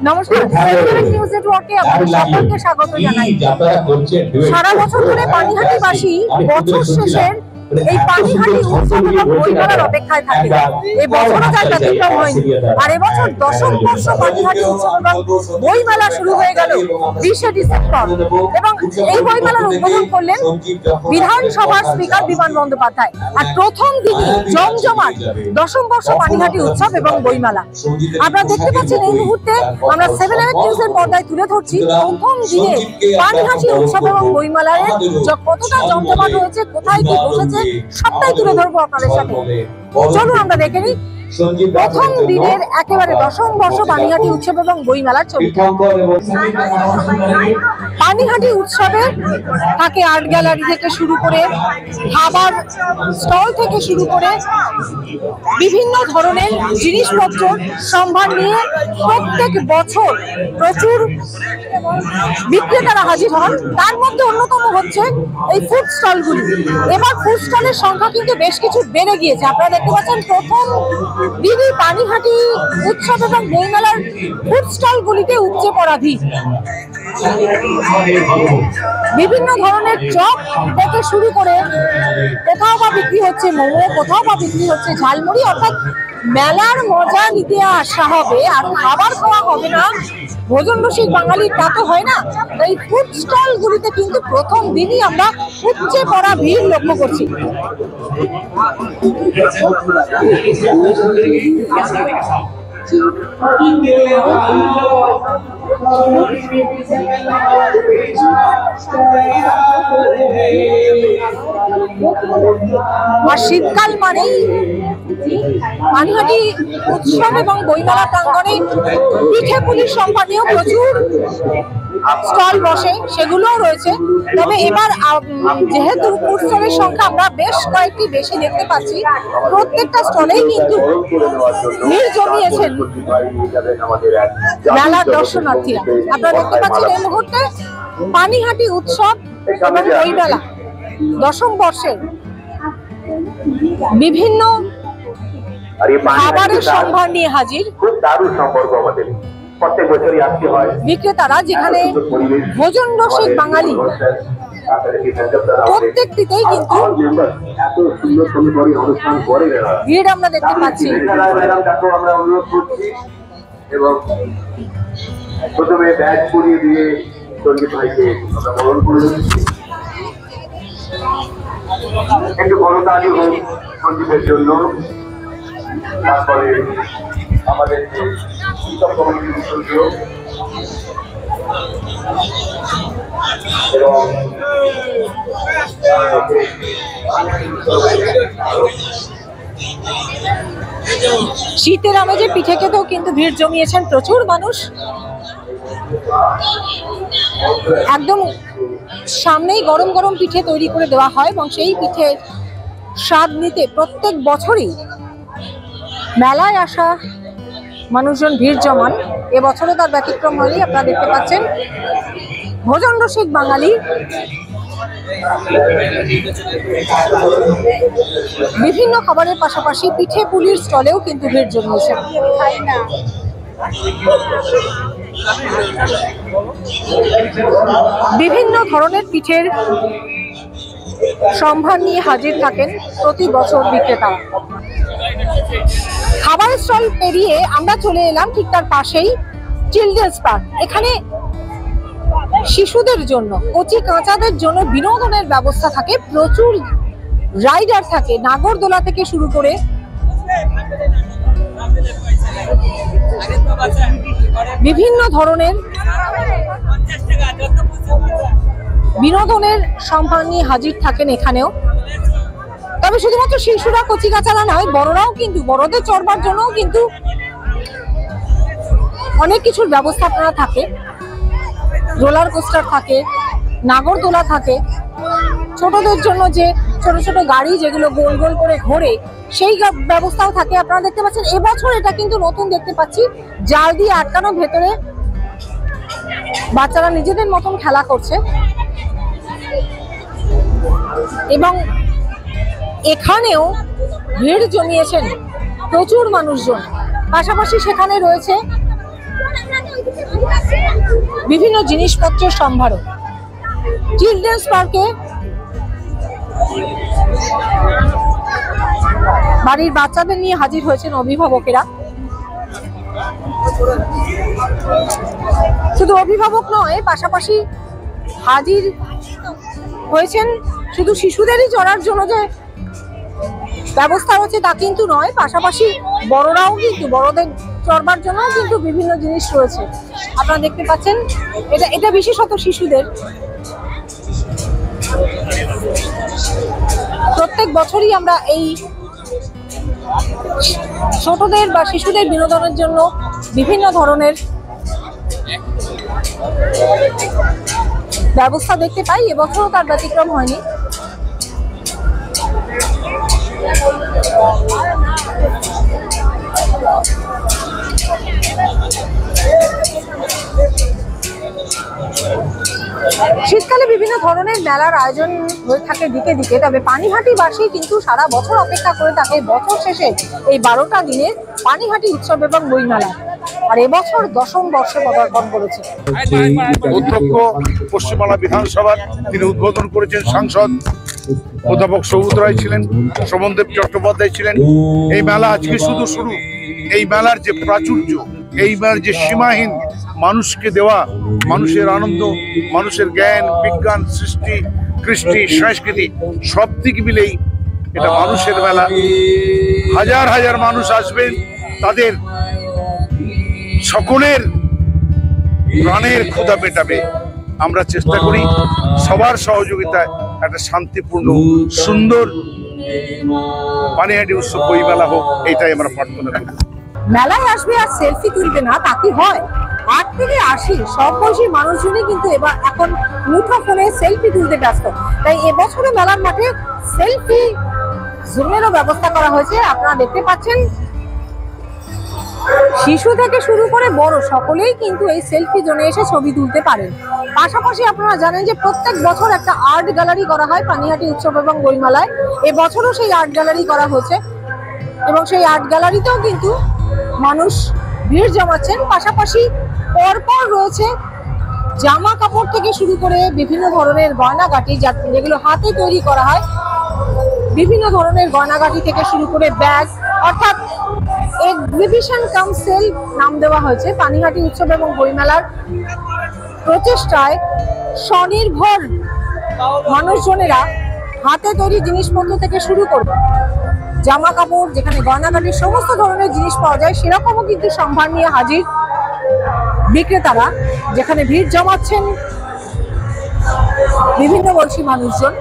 নমস্কার, নিউজ নেটওয়ার্কে আপনাদের সকলকে স্বাগত জানাই। সারা বছর ধরে পানিহাটিবাসী বছর শেষের এই পানিহাটি উৎসব এবং বইমেলার অপেক্ষায় থাকে। এই বছরও যার ব্যতিক্রম হয়নি। আর এবছর দশম বর্ষ পানিহাটি উৎসব এবং বইমেলা শুরু হয়ে গেল 20শে ডিসেম্বর, এবং এই বইমেলার উদ্বোধন করলেন বিধানসভার স্পিকার বিমান বন্দ্যোপাধ্যায়। আর প্রথম দিনই জমজমাট দশম বর্ষ পানিহাটি উৎসব এবং বইমেলা। আপনারা দেখতে পাচ্ছেন এই মুহূর্তে আমরা 7 নিউজের পর্দায় তুলে ধরছি প্রথম দিনে পানিহাটি উৎসব এবং বইমেলায় কতটা জমজমাট হয়েছে, কোথায় কি বসেছে সবটাই তুলে ধরবো আপনাদের সাথে। চলুন আমরা দেখে নিই প্রথম দিনের একেবারে দশম বর্ষ পানিহাটি উৎসব এবং বইমেলার ছবি। পানিহাটি উৎসবে থাকে আর্ট গ্যালারি থেকে শুরু করে, খাবার স্টল থেকে শুরু করে বিভিন্ন ধরনের জিনিসপত্র সম্ভার নিয়ে প্রত্যেক বছর প্রচুর বিক্রেতারা হাজির হন। তার মধ্যে অন্যতম হচ্ছে এই ফুড স্টলগুলি। এবার ফুড স্টলের সংখ্যা কিন্তু বেশ কিছু বেড়ে গিয়েছে। আপনারা দেখতে পাচ্ছেন প্রথম দিনই পানিহাটি উৎসব এবং বইমেলার ফুড স্টলগুলিতে উপচে পড়া ভিড়। বিভিন্ন ধরনের চপ থেকে শুরু করে কোথাও বা বিক্রি হচ্ছে মোমো, কোথাও বা বিক্রি হচ্ছে ঝালমুড়ি। অর্থাৎ মেলার মজা নিতে আসা হবে আর খাবার খাওয়া হবে না, ভোজন রসিক বাঙালির তা তো হয় না। এই ফুড স্টল গুলিতে কিন্তু প্রথম দিনই আমরা উপচে পড়া ভিড় লক্ষ্য করছি। আর শীতকাল মানেই পানিহাটি উৎসব এবং বইমেলা প্রাঙ্গণে পিঠে পুলির সম্পানীয় প্রচুর স্টল বসে, সেগুলোও রয়েছে। তবে এবার যেহেতু ফুড স্টলের সংখ্যা আমরা বেশ কয়েকটি বেশি দেখতে পাচ্ছি, প্রত্যেকটা স্টলেই কিন্তু ভিড় জমিয়েছেন মেলার দর্শনার্থীরা। আপনারা দেখতে পাচ্ছেন এই মুহূর্তে পানিহাটি উৎসব এবং বইমেলা দশম বর্ষের বিভিন্ন খাবারের সম্ভার নিয়ে হাজির বিক্রেতারা, যেখানে ভোজন রসিক বাঙালি প্রত্যেকটিতেই কিন্তু ভিড় আমরা দেখতে পাচ্ছি। এবং প্রথমে ব্যাগ পরিয়ে দিয়ে সঞ্জিত ভাইকে আমরা বরণ করলাম। একটু বড়তালি হোক সঞ্জিতের জন্য। তারপরে আমাদের যে উৎসব কমিটির সদস্য এবং শীতের আমেজে পিঠে খেতেও কিন্তু ভিড় জমিয়েছেন প্রচুর মানুষ। একদম সামনেই গরম গরম পিঠে তৈরি করে দেওয়া হয় এবং সেই পিঠের স্বাদ নিতে প্রত্যেক বছরই মেলায় আসা মানুষজন ভিড় জমান। এবছরও তার ব্যতিক্রম হয়নি। আপনারা দেখতে পাচ্ছেন ভোজন রসিক বাঙালি বিভিন্ন খাবারের পাশাপাশি পিঠে পুলির স্টলেও কিন্তু ভিড় জমিয়েছে। বিভিন্ন ধরনের পিঠের সম্ভার নিয়ে হাজির থাকেন প্রতি বছর বিক্রেতারা। খাবারের স্টল পেরিয়ে আমরা চলে এলাম ঠিক তার পাশেই চিলড্রেন্স পার্ক। এখানে শিশুদের জন্য, কচি কাঁচাদের জন্য বিনোদনের ব্যবস্থা থাকে, প্রচুর রাইডার থাকে, নাগরদোলা থেকে শুরু করে বিভিন্ন ধরনের বিনোদনের সম্ভার নিয়ে হাজির থাকেন এখানেও। তবে শুধুমাত্র শিশুরা, কচি কাঁচারা নয়, বড়রাও কিন্তু, বড়দের চড়বার জন্যও কিন্তু অনেক কিছুর ব্যবস্থাপনা থাকে। রোলার কোস্টার থাকে, নাগরদোলা থাকে, ছোটদের জন্য যে ছোট ছোট গাড়ি যেগুলো গোল গোল করে ঘোরে সেই ব্যবস্থাও থাকে। আপনারা দেখতে পাচ্ছেন এবছর এটা কিন্তু নতুন দেখতে পাচ্ছি, জাল দিয়ে আটকানো, ভেতরে বাচ্চারা নিজেদের মতন খেলা করছে। এবং এখানেও ভিড় জমিয়েছেন প্রচুর মানুষজন। পাশাপাশি সেখানে রয়েছে বিভিন্ন জিনিসপত্রের সম্ভারও। চিলড্রেন্স পার্কে বাড়ির বাচ্চাদের নিয়ে হাজির হয়েছেন অভিভাবকেরা। শুধু অভিভাবক নয়, পাশাপাশি হাজির হয়েছেন শুধু শিশুদেরই চড়ার জন্য যে ব্যবস্থা হচ্ছে তা কিন্তু নয়, পাশাপাশি বড়রাও কিন্তু বড়দের চড়বার জন্য কিন্তু বিভিন্ন জিনিস রয়েছে। আপনারা দেখতে পাচ্ছেন এটা বিশেষত শিশুদের। প্রত্যেক বছরই আমরা এই ছোটদের বা শিশুদের বিনোদনের জন্য বিভিন্ন ধরনের ব্যবস্থা দেখতে পাই, এবছরও তার ব্যতিক্রম হয়নি। শীতকালে বিভিন্ন ধরনের মেলার আয়োজন হয়ে থাকে দিকে দিকে, তবে পানিহাটিবাসী কিন্তু সারা বছর অপেক্ষা করে থাকে বছর শেষে এই 12টা দিনের পানিহাটি উৎসব এবং বইমেলা। আর এবছর 10ম বর্ষে পদার্পণ করেছে। অধ্যক্ষ পশ্চিমবাংলা বিধানসভার তিনি উদ্বোধন করেছেন, সাংসদ অধ্যাপক সৌগত রায় ছিলেন, শোভনদেব চট্টোপাধ্যায় ছিলেন। এই মেলা আজকে শুধু শুরু। এই মেলার যে প্রাচুর্য, এই মেলার যে সীমাহীন মানুষকে দেওয়া মানুষের আনন্দ, মানুষের জ্ঞান, বিজ্ঞান, সৃষ্টি, কৃষ্টি, সংস্কৃতি সব দিক মিলেই এটা মানুষের মেলা। হাজার হাজার মানুষ আসবেন, তাদের সকলের প্রাণের ক্ষুধা মেটাবে। আমরা চেষ্টা করি সবার সহযোগিতায় একটা শান্তিপূর্ণ সুন্দর পানিহাটি উৎসব বইমেলা হোক, এইটাই আমরা প্রার্থনা করি। মেলায় আসবে আর সেলফি তুলবে না তা কি হয়? 8 থেকে 80 সব বয়সী মানুষজনই কিন্তু এখন মুঠো ফোনে সেলফি তুলতে ব্যস্ত। তাই এবছরে মেলার মাঠে সেলফি জোনেরও ব্যবস্থা করা হয়েছে। আপনারা দেখতে পাচ্ছেন শিশু থেকে শুরু করে বড় সকলেই কিন্তু এই সেলফি জোনে এসে ছবি তুলতে পারেন। পাশাপাশি আপনারা জানেন যে প্রত্যেক বছর একটা আর্ট গ্যালারি করা হয় পানিহাটি উৎসব এবং বইমেলায়। এবছরও সেই আর্ট গ্যালারি করা হয়েছে এবং সেই আর্ট গ্যালারিতেও কিন্তু মানুষ ভিড় জমাচ্ছেন। পাশাপাশি পরপর রয়েছে জামা কাপড় থেকে শুরু করে বিভিন্ন ধরনের গয়নাগাটি, যেগুলো হাতে তৈরি করা হয়, বিভিন্ন ধরনের গয়নাগাটি থেকে শুরু করে ব্যাগ, অর্থাৎ এক্সিবিশন কাম সেল নাম দেওয়া হয়েছে পানিহাটি উৎসব এবং বইমেলার প্রচেষ্টায়। স্বনির্ভর মানুষজনেরা হাতে তৈরি জিনিসপত্র থেকে শুরু করে জামা কাপড়, যেখানে গয়নাগাটির সমস্ত ধরনের জিনিস পাওয়া যায়, সেরকমও কিন্তু সম্ভার নিয়ে হাজির বিক্রেতারা, যেখানে ভিড় জমাচ্ছেন বিভিন্ন বয়সী মানুষজন।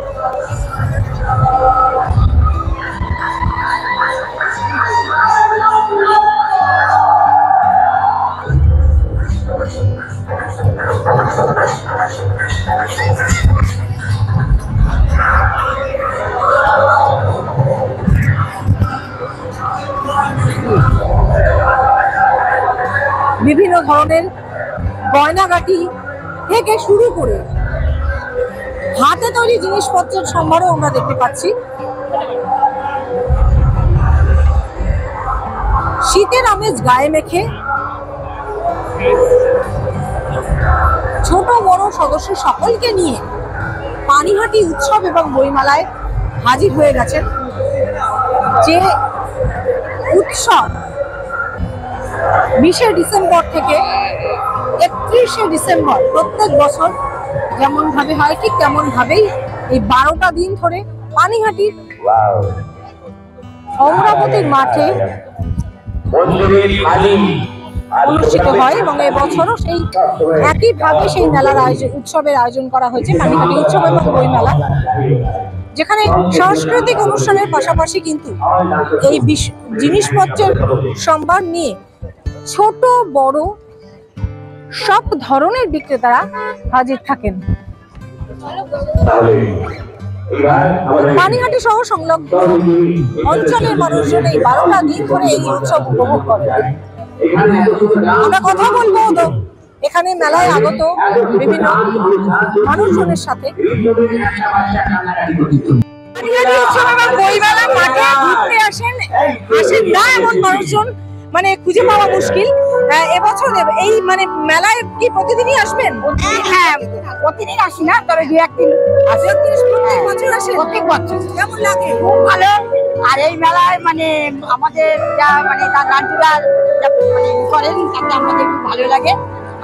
বিভিন্ন ধরনের গয়নাগাটি থেকে শুরু করে হাতে তৈরি জিনিসপত্রের সম্ভারও আমরা দেখতে পাচ্ছি। শীতের আমেজ গায়ে মেখে ছোট বড় সদস্য সকলকে নিয়ে পানিহাটি উৎসব এবং বইমেলায় হাজির হয়ে গেছেন। যে উৎসব 20শে ডিসেম্বর থেকে 31শে ডিসেম্বর প্রত্যেক বছর যেমন ভাবে হয়, ঠিক তেমন ভাবেই এই 12টা দিন ধরে পানিহাটির অমরাবতীর মাঠে অনুষ্ঠিত হয় এবং এবছরও সেই একইভাবে সেই মেলার উৎসবের আয়োজন করা হয়েছে, পানিহাটি উৎসব এবং বইমেলা, যেখানে সাংস্কৃতিক অনুষ্ঠানের পাশাপাশি কিন্তু এই জিনিসপত্রের সম্ভার নিয়ে ছোট বড় সব ধরনের বিক্রেতারা হাজির থাকেন। পানিহাটি সহ সংলগ্ন অঞ্চলের মানুষজন এই 12টা দিন ধরে এই উৎসব উপভোগ করে। আমরা কথা বলবো এখানে মেলায় আগত বিভিন্ন মানুষজনের সাথে। পানিহাটি উৎসব এবং বইমেলার মাঠে ঘুরতে আসেন না এমন মানুষজন মানে খুঁজে পাওয়া মুশকিল। এবছর এই মানে মেলায় কি প্রতিদিনই আসবেন? হ্যাঁ, প্রতিদিন আসি না, তবে দু একদিন আসি। প্রত্যেক বছর আসেন? প্রত্যেক বছর। কেমন লাগে? খুব ভালো। আর এই মেলায় মানে আমাদের যা মানে তার রাজুরা যা মানে করেন তাতে আমাদের খুব ভালো লাগে।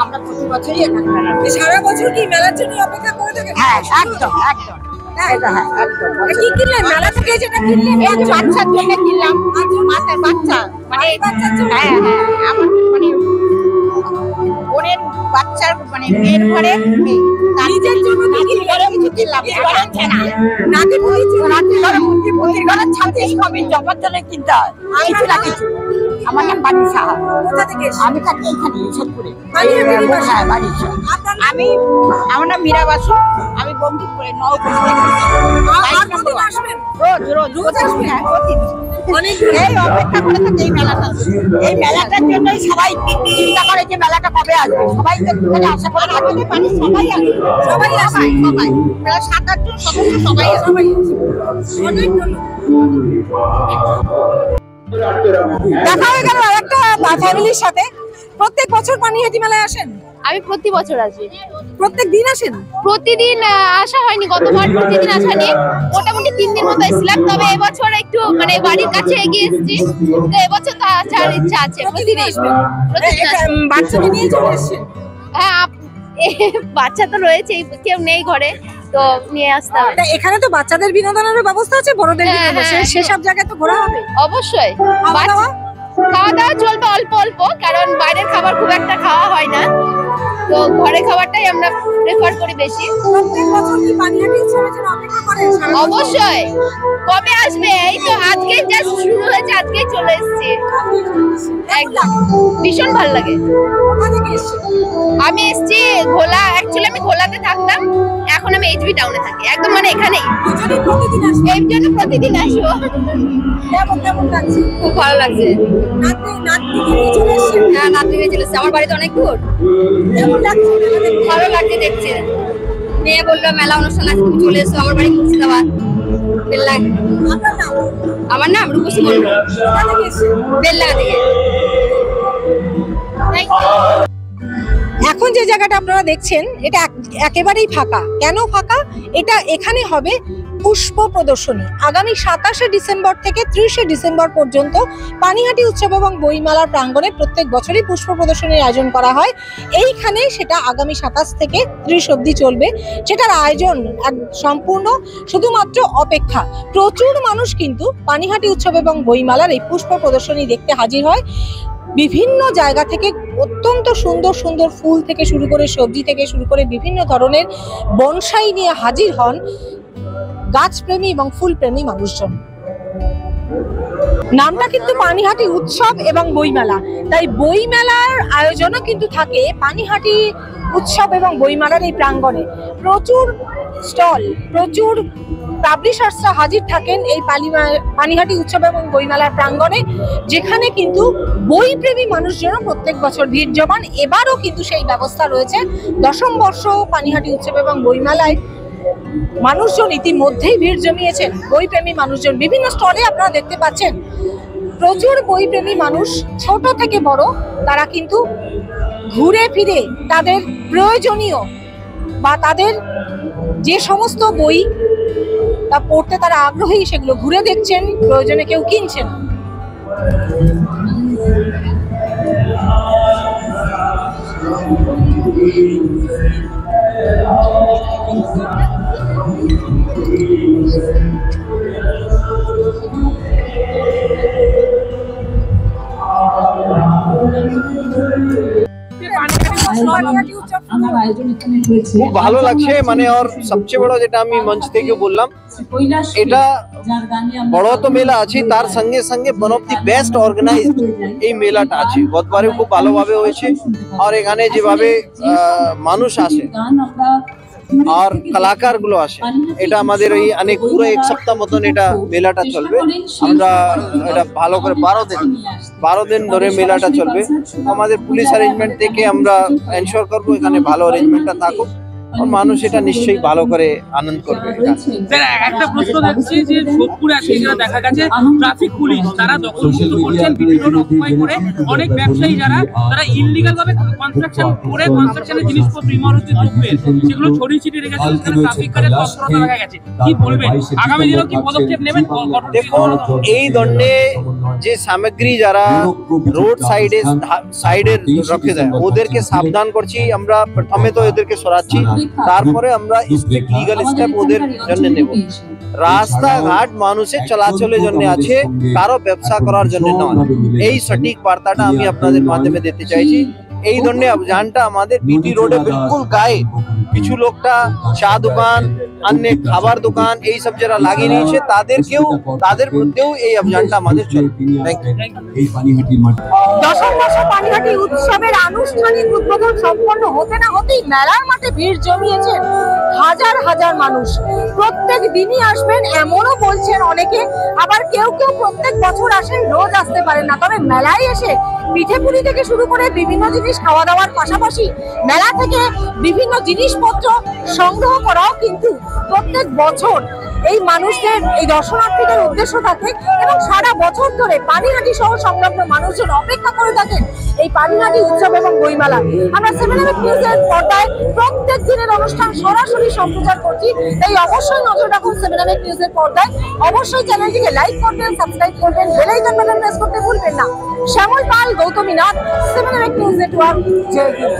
আমরা প্রতি বছরই এখানে মেলা করি। সারা বছর কি মেলার জন্য অপেক্ষা করে থাকেন? হ্যাঁ, একদম একদম। এটা হ্যাঁ, একদম। কি কিনলেন মেলা থেকে? যেটা কিনলেন এই বাচ্চার জন্য কিনলাম, মাথায় বাচ্চা মানে বাচ্চার জন্য? হ্যাঁ হ্যাঁ, আমার মানে বোনের বাচ্চার মানে মেয়ের ঘরে মেয়ে। তার নিজের জন্য কি নাতির ঘরে কিছু কিনলাম, ঘরের ছেনা। নাতি নাতির ঘরে মুরগি, মুরগির ঘরে ছাতি সবই জমার জন্য কিনতে হয়, কিছু না কিছু। আমার নাম বাড়ি সাহা। কোথা থেকে এসেছেন? আমি থাকি এখানে সোদপুরে। বাড়ির বাসা? হ্যাঁ, বাড়ির সাহা। আমি আমার নাম মীরা বাসু। আমি বঙ্গীপুরে নবপুর থেকে আর কতদিন আসবেন? রোজ রোজ রোজ আসবে। হ্যাঁ, প্রতিদিন। অনেক এই অপেক্ষা করে থাকে এই মেলাটা। এই মেলাটার জন্যই সবাই চিন্তা করে যে মেলাটা কবে আসবে। সবাই তো এখানে আশা করে থাকে পানি সবাই আসে। সবাই আসে, সবাই। প্রায় 7-8 জন সদস্য সবাই আসে। অনেক দেখা হয়ে গেল আরেকটা ফ্যামিলির সাথে। প্রত্যেক বছর পানিহাটি মেলায় আসেন? আমি প্রতি বছর আসি। প্রত্যেক দিন আসেন? প্রতিদিন আসা হয়নি, গতবার প্রতিদিন আসা নেই, মোটামুটি 3 দিন মতো এসেছিলাম। তবে এবছর একটু মানে বাড়ির কাছে এগিয়ে এসেছি, তো এবছর তো আসার ইচ্ছা আছে। প্রতিদিন আসবেন? প্রতিদিন আসবো। বাচ্চাকে নিয়ে চলে এসেছেন? হ্যাঁ, বাচ্চা তো রয়েছেই, কেউ নেই ঘরে, তো নিয়ে আসতে হবে। তা এখানে তো বাচ্চাদের বিনোদনেরও ব্যবস্থা আছে, বড়দের হ্যাঁ, বিনোদন, হ্যাঁ, সেসব জায়গায় তো ঘোরা হবে। অবশ্যই। খাওয়া দাওয়া? খাওয়া দাওয়া চলবে অল্প অল্প, কারণ বাইরের খাবার খুব একটা খাওয়া হয় না, তো ঘরে খাবারটাই আমরা প্রেফার করি বেশি। প্রত্যেক বছর কি পানিহাটি উৎসবের জন্য অপেক্ষা করেন? অবশ্যই। কবে আসবে? এই তো আজকেই জাস্ট শুরু হয়েছে, আজকেই চলে এসেছি। একদম ভীষণ ভালো লাগে। কোথা থেকে এসেছেন? আমি এসেছি ঘোলা, অ্যাকচুয়ালি আমি ঘোলাতে থাকতাম, এখন আমি এইচবি টাউনে থাকি, একদম মানে এখানেই। দুজনেই প্রতিদিন আসবেন? এই জন্য প্রতিদিন আসবো। কেমন লাগছে? খুব ভালো লাগছে। নাতনিকে নিয়ে চলে এসেছেন? হ্যাঁ, নাতনি নিয়ে চলে এসেছি, আমার বাড়িতে অনেক দূর। কেমন লাগছে মেলা দেখতে? ভালো লাগছে দেখছে। মেয়ে বললো মেলা অনুষ্ঠান আছে, তুমি চলে এসো আমার বাড়ি মুর্শিদাবাদ। আপনার নাম? আমার নাম রূপসী মন্ডল, কোথা থেকে এসেছেন? বেলডাঙ্গা থেকে। এখন যে জায়গাটা আপনারা দেখছেন এটা একেবারেই ফাঁকা। কেন ফাঁকা? এখানে হবে পুষ্প প্রদর্শনী। আগামী 27শে ডিসেম্বর থেকে 30শে ডিসেম্বর পর্যন্ত পানিহাটি উৎসব এবং বইমেলার প্রাঙ্গণে প্রত্যেক বছরই পুষ্প প্রদর্শনীর আয়োজন করা হয়। এইখানে সেটা আগামী 27 থেকে 30 অবধি চলবে। সেটার আয়োজন সম্পূর্ণ শুধুমাত্র অপেক্ষা। প্রচুর মানুষ কিন্তু পানিহাটি উৎসব এবং বইমেলার এই পুষ্প প্রদর্শনী দেখতে হাজির হয়। বিভিন্ন জায়গা থেকে অত্যন্ত সুন্দর সুন্দর ফুল থেকে শুরু করে সবজি থেকে শুরু করে বিভিন্ন ধরনের বনসাই নিয়ে হাজির হন গাছপ্রেমী এবং ফুলপ্রেমী মানুষজন। নামটা কিন্তু পানিহাটি উৎসব এবং বইমেলা, তাই বইমেলার আয়োজনও কিন্তু থাকে পানিহাটি উৎসব এবং বইমেলার এই প্রাঙ্গণে। প্রচুর স্টল, প্রচুর পাবলিশার্সরা হাজির থাকেন এই পানিহাটি উৎসব এবং বইমেলার প্রাঙ্গণে, যেখানে কিন্তু বইপ্রেমী মানুষজনও প্রত্যেক বছর ভিড় জমান। এবারও কিন্তু সেই ব্যবস্থা রয়েছে। 10ম বর্ষ পানিহাটি উৎসব এবং বইমেলায় মানুষজন ইতিমধ্যেই ভিড় জমিয়েছেন। বইপ্রেমী মানুষজন বিভিন্ন স্টলে আপনারা দেখতে পাচ্ছেন। প্রচুর বইপ্রেমী মানুষ, ছোট থেকে বড়, তারা কিন্তু ঘুরে ফিরে তাদের প্রয়োজনীয় বা তাদের যে সমস্ত বই তা পড়তে তারা আগ্রহী সেগুলো ঘুরে দেখছেন, প্রয়োজনে কেউ কিনছেন। খুব ভালো লাগছে মানে और সবচেয়ে বড় যেটা আমি মঞ্চ থেকে বললাম, এটা বড় তো মেলা আছে, তার সঙ্গে সঙ্গে one of the best organised এই মেলাটা আছে। গতবারে খুব ভালোভাবে হয়েছে, আর এখানে যেভাবে মানুষ আসে আর কলাকার গুলো আসে, এটা আমাদের এই অনেক পুরো এক সপ্তাহ মতন এটা মেলাটা চলবে। আমরা এটা ভালো করে 12 দিন ধরে মেলাটা চলবে। আমাদের পুলিশ অ্যারেঞ্জমেন্ট থেকে আমরা এনশিওর করবো এখানে ভালো অ্যারেঞ্জমেন্টটা থাকুক আর মানুষ এটা নিশ্চয়ই ভালো করে আনন্দ করবে এটা। স্যার একটা প্রশ্ন দেখছি যে সোদপুরে আজকে যেটা দেখা গেছে ট্রাফিক পুলিশ তারা দখলমুক্ত করছেন বিভিন্ন অকুপাই করে অনেক ব্যবসায়ী যারা তারা ইললিগাল ভাবে কনস্ট্রাকশন করে কনস্ট্রাকশনের জিনিসপত্র ইমারতি দ্রব্যের সেগুলো ছড়িয়ে ছিটিয়ে রেখেছে, সেখানে ট্রাফিক গার্ডের তৎপরতা দেখা গেছে। কি বলবেন, আগামী দিনেও কি পদক্ষেপ নেবেন? দেখুন, এই ধরনের যে সামগ্রী যারা রোড সাইডে রেখে দেয় ওদেরকে সাবধান করছি আমরা। প্রথমে তো এদেরকে সরাচ্ছি, তারপরে আমরা স্ট্রিক্ট লিগ্যাল স্টেপ ওদের জন্য নেব। রাস্তাঘাট মানুষের চলাচলের জন্য আছে, কারো ব্যবসা করার জন্য নয়। এই সঠিক বার্তাটা আমি আপনাদের মাধ্যমে দিতে চাইছি। এই ধরনের অভিযানটা আমাদের বিটি রোডে বিলকুল গায়ে কিছু লোকটা চা দোকান, অন্য খাবার দোকান এইসব যারা লাগিয়ে নিয়েছে তাদের মধ্যেও এই অভিযানটা আমাদের চলবে। দশম বর্ষ পানিহাটি উৎসবের আনুষ্ঠানিক উদ্বোধন সম্পন্ন হতে না হতেই মেলার মাঠে ভিড় জমিয়েছেন হাজার হাজার মানুষ। প্রত্যেক দিনই আসবেন এমনও বলছেন অনেকে, আবার কেউ কেউ প্রত্যেক বছর আসেন, রোজ আসতে পারেন না। তবে মেলায় এসে পিঠেপুলি থেকে শুরু করে বিভিন্ন জিনিস খাওয়া দাওয়ার পাশাপাশি মেলা থেকে বিভিন্ন জিনিসপত্র সংগ্রহ করাও কিন্তু প্রত্যেক বছর এই মানুষদের, এই দর্শনার্থীদের উদ্দেশ্য থাকে এবং সারা বছর ধরে পানিহাটি সহ সংলগ্ন মানুষজন অপেক্ষা করে থাকেন এই পানিহাটি উৎসব এবং বইমেলা। আমরা 7 নিউজের পর্দায় প্রত্যেক দিনের অনুষ্ঠান সরাসরি সম্প্রচার করছি, তাই অবশ্যই নজর রাখুন 7 নিউজের পর্দায়। অবশ্যই চ্যানেলটিকে লাইক করবেন, সাবস্ক্রাইব করবেন, বেল আইকন বাটন প্রেস করতে ভুলবেন না। শ্যামল পাল, গৌতমী নাথ, 7 নিউজ নেটওয়ার্ক, জয় হিন্দ।